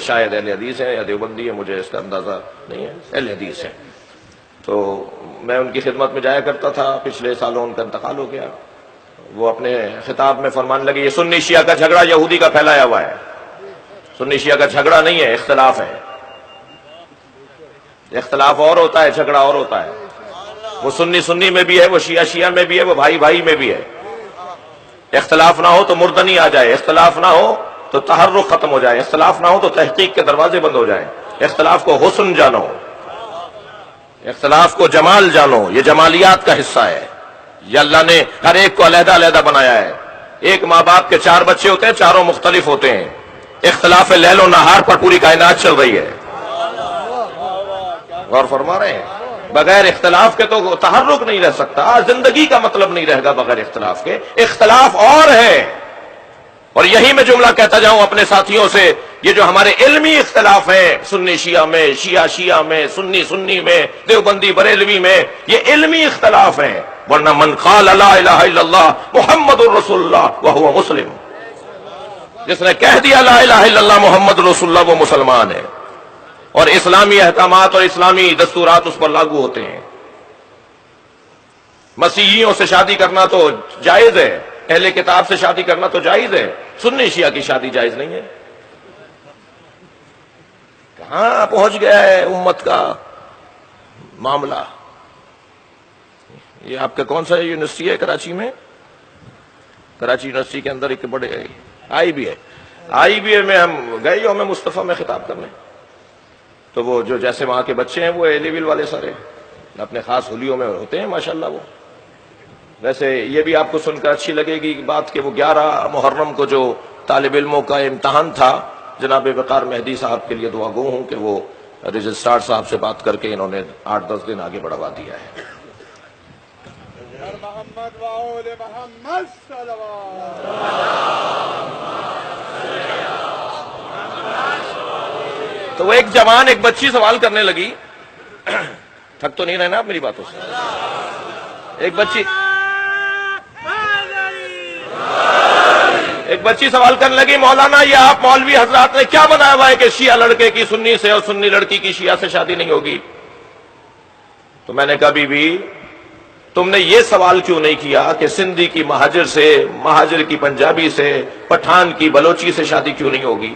شاید اہل حدیث ہیں یا دیوبندی ہیں، مجھے اس کا اندازہ نہیں ہے، اہل حدیث ہیں. تو میں ان کی خدمت میں جایا کرتا تھا، پچھلے سالوں ان کا انتقال ہو گیا. وہ اپنے خطاب میں فرمان لگے یہ سنی شیعہ کا جھگڑا یہودی کا پھیلایا ہوا ہے. سنی شیعہ کا جھگڑا نہیں ہے، اختلاف ہے. اختلاف اور ہوتا ہے، جھگڑا اور ہوتا ہے. وہ سنی سنی میں بھی ہے، وہ شیعہ شیعہ میں بھی ہے، وہ بھائی بھائی میں بھی ہے. اختلاف نہ ہو تو مردنی آ جائے، اختلاف نہ ہو تو تحرک ختم ہو جائے، اختلاف نہ ہو تو تحقیق کے دروازے بند ہو جائیں. اختلاف کو حسن جانو، اختلاف کو جمال جانو، یہ جمالیات کا حصہ ہے. یہ اللہ نے ہر ایک کو علیحدہ علیحدہ بنایا ہے. ایک ماں باپ کے 4 بچے ہوتے ہیں، چاروں مختلف ہوتے ہیں. اختلاف لیل و نہار پر پوری کائنات چل رہی ہے. غور فرما رہے ہیں؟ بغیر اختلاف کے تو تحرک نہیں رہ سکتا. زندگی کا مطلب نہیں رہے گا بغیر اختلاف کے. اختلاف اور ہے، اور یہی میں جملہ کہتا جاؤں اپنے ساتھیوں سے، یہ جو ہمارے علمی اختلاف ہیں، سنی شیعہ میں، شیعہ شیعہ میں، سنی سنی میں، دیوبندی بریلوی میں، یہ علمی اختلاف ہیں. ورنہ من قال لا الہ الا اللہ محمد الرسول اللہ وہو مسلم، جس نے کہہ دیا لا الہ الا اللہ محمد رسول اللہ وہ مسلمان ہے، اور اسلامی احکامات اور اسلامی دستورات اس پر لاگو ہوتے ہیں. مسیحیوں سے شادی کرنا تو جائز ہے، اہل کتاب سے شادی کرنا تو جائز ہے. سنی شیعہ کی شادی جائز نہیں ہے. کہاں پہنچ گیا ہے امت کا معاملہ؟ یہ آپ کا کون سا یونیورسٹی ہے کراچی میں؟ کراچی یونیورسٹی کے اندر ایک بڑے آئی بی اے میں ہم گئے یوم مصطفیٰ میں خطاب کرنے. تو وہ جو جیسے وہاں کے بچے ہیں وہ اے لیول والے سارے اپنے خاص ہولیوں میں ہوتے ہیں ماشاءاللہ. وہ ویسے یہ بھی آپ کو سن کر اچھی لگے گی بات کہ وہ 11 محرم کو جو طالب علموں کا امتحان تھا، جناب وقار مہدی صاحب کے لیے دعا گو ہوں کہ وہ رجسٹرار صاحب سے بات کر کے انہوں نے 8-10 دن آگے بڑھوا دیا ہے. تو وہ ایک جوان ایک بچی سوال کرنے لگی، تھک تو نہیں رہنا آپ میری باتوں سے. ایک بچی سوال کرنے لگی مولانا یہ آپ مولوی حضرات نے کیا بنایا ہوا ہے کہ شیعہ لڑکے کی سنی سے اور سنی لڑکی کی شیعہ سے شادی نہیں ہوگی؟ تو میں نے کہا بی بی تم نے یہ سوال کیوں نہیں کیا کہ سندھی کی مہاجر سے، مہاجر کی پنجابی سے، پٹھان کی بلوچی سے شادی کیوں نہیں ہوگی؟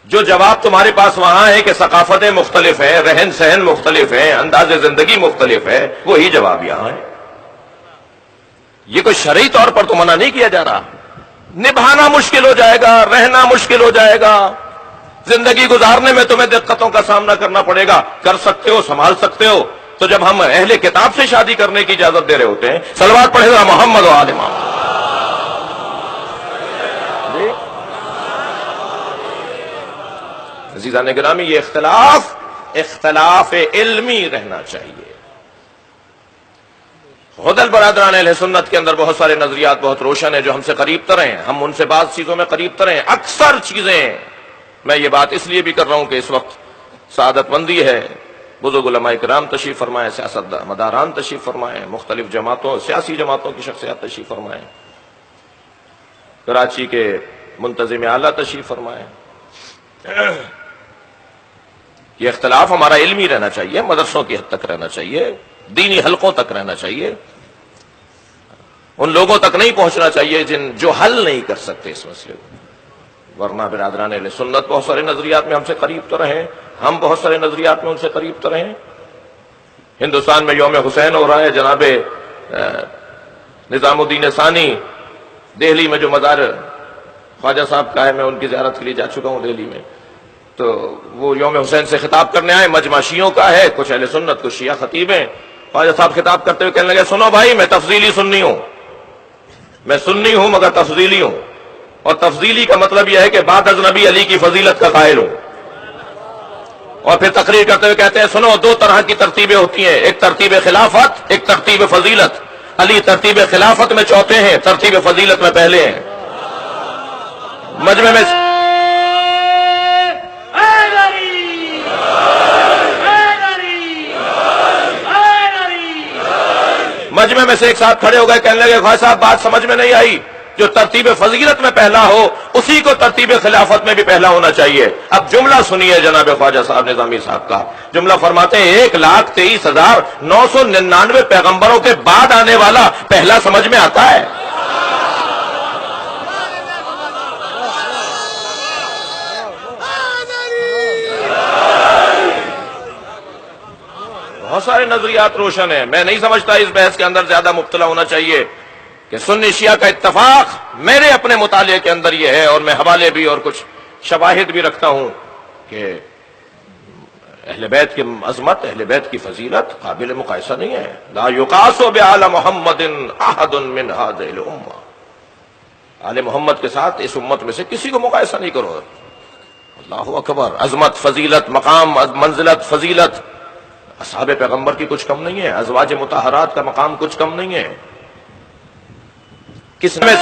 جو جواب تمہارے پاس وہاں ہے کہ ثقافتیں مختلف ہیں، رہن سہن مختلف ہیں، انداز زندگی مختلف ہے، وہی جواب یہاں ہے. یہ کوئی شرعی طور پر تو منع نہیں کیا جا رہا. نبھانا مشکل ہو جائے گا، رہنا مشکل ہو جائے گا، زندگی گزارنے میں تمہیں دقتوں کا سامنا کرنا پڑے گا. کر سکتے ہو، سنبھال سکتے ہو. تو جب ہم اہل کتاب سے شادی کرنے کی اجازت دے رہے ہوتے ہیں، صلوات پڑھے گا محمد و آل محمد. عزیزان گرامی، یہ اختلاف علمی رہنا چاہیے. خود البرادران اہل سنت کے اندر بہت سارے نظریات بہت روشن ہیں جو ہم سے قریب تر ہیں، ہم ان سے بعض چیزوں میں قریب تر ہیں. اکثر چیزیں میں یہ بات اس لیے بھی کر رہا ہوں کہ اس وقت سعادت مندی ہے، بزرگ علماء کرام تشریف فرمائے، سیاست مداران تشریف فرمائے، مختلف جماعتوں سیاسی جماعتوں کی شخصیات تشریف فرمائے، کراچی کے منتظم اعلیٰ تشریف فرمائے. یہ اختلاف ہمارا علمی رہنا چاہیے، مدرسوں کی حد تک رہنا چاہیے، دینی حلقوں تک رہنا چاہیے. ان لوگوں تک نہیں پہنچنا چاہیے جو حل نہیں کر سکتے اس مسئلے کو. ورنہ برادران اہل سنت بہت سارے نظریات میں ہم سے قریب تو رہیں، ہم بہت سارے نظریات میں ان سے قریب تو رہیں. ہندوستان میں یوم حسین ہو رہا ہے، جناب نظام الدین ثانی دہلی میں جو مزار خواجہ صاحب کا ہے، میں ان کی زیارت کے لیے جا چکا ہوں دہلی میں. تو وہ یوم حسین سے خطاب کرنے آئے، مجمع شیعوں کا ہے، کچھ اہل سنت کچھ شیعہ خطیب ہیں. خواجہ صاحب خطاب کرتے ہوئے کہنے لگے سنو بھائی میں تفضیلی سنی ہوں، میں سنی ہوں مگر تفضیلی ہوں، اور تفضیلی کا مطلب یہ ہے کہ بعد از نبی علی کی فضیلت کا قائل ہوں. اور پھر تقریر کرتے ہوئے کہتے ہیں سنو 2 طرح کی ترتیبیں ہوتی ہیں، ایک ترتیب خلافت، ایک ترتیب فضیلت. علی ترتیب خلافت میں چوتھے ہیں، ترتیب فضیلت میں پہلے ہیں. مجمع میں سے ایک صاحب کھڑے ہو گئے، کہنے لگے خواجہ صاحب بات سمجھ میں نہیں آئی. جو ترتیب فضیلت میں پہلا ہو اسی کو ترتیب خلافت میں بھی پہلا ہونا چاہیے۔ اب جملہ سنیے جناب خواجہ صاحب نظامی صاحب کا، جملہ فرماتے ہیں 1,23,999 پیغمبروں کے بعد آنے والا پہلا سمجھ میں آتا ہے؟ بہت سارے نظریات روشن ہیں، میں نہیں سمجھتا اس بحث کے اندر زیادہ مبتلا ہونا چاہیے کہ سنی شیعہ کا اتفاق میرے اپنے مطالعے کے اندر یہ ہے، اور میں حوالے بھی اور کچھ شواہد بھی رکھتا ہوں کہ اہل بیت کی عظمت، اہل بیت کی فضیلت قابل مقایسہ نہیں ہے۔ لا یقاس بآل محمد احد من هذه الامہ، آل محمد کے ساتھ اس امت میں سے کسی کو مقایسہ نہیں کرو۔ اللہ اکبر، عظمت، فضیلت، مقام، منزلت، فضیلت اصحاب پیغمبر کی کچھ کم نہیں ہے، ازواج مطہرات کا مقام کچھ کم نہیں ہے۔ کس میں